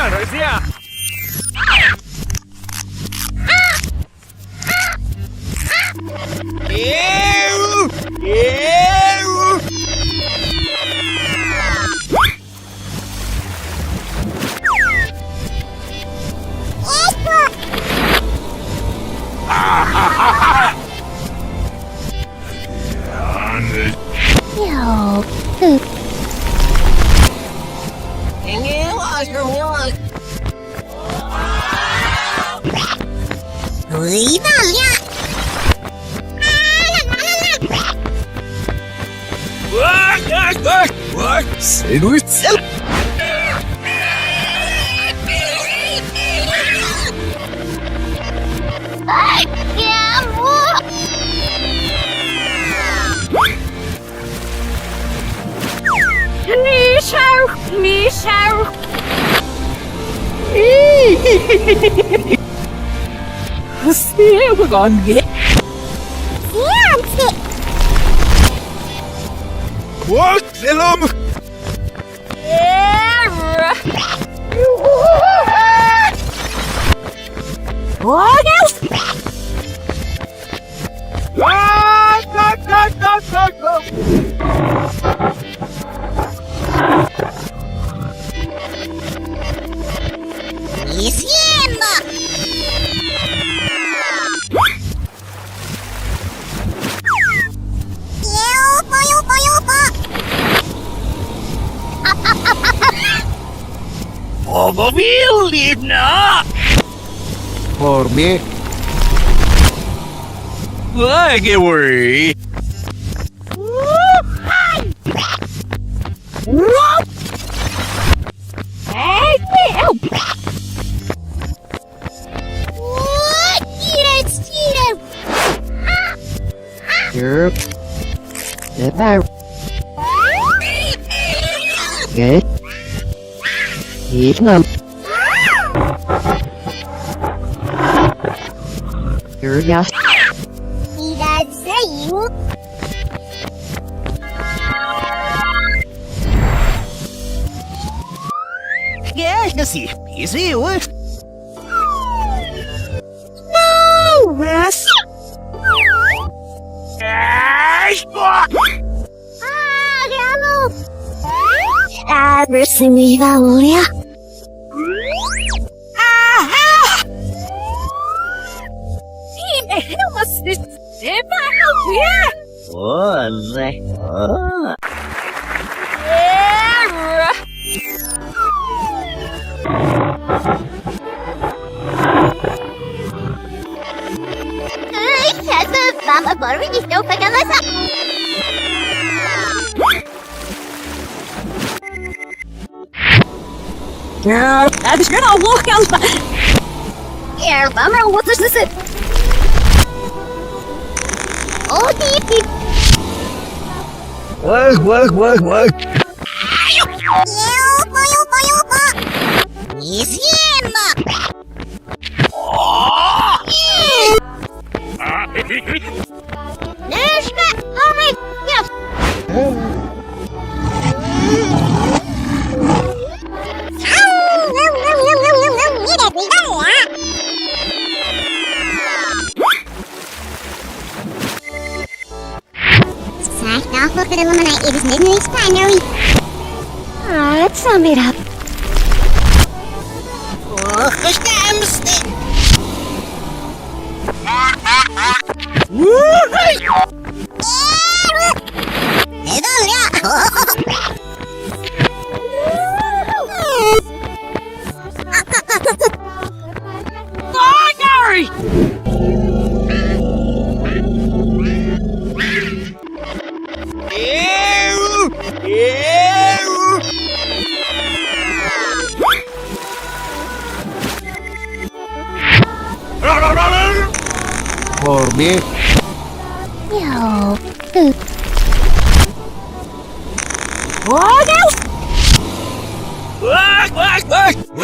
друзья! Còn ghét. What? Hello. What else? Overwhelmed! For me, Like it worry. yep. Get out. Get. Eat them. You're just. Yes, easy, what? No, Russ. Receiva, olha. Vamos embora, estou pegando essa. Das wird auch hochgegangen. Vamos, was ist das? Oh, die. Work. Look at the lemonade. It is midnight binary. Let's sum it up. For me, Yo. what else? Work.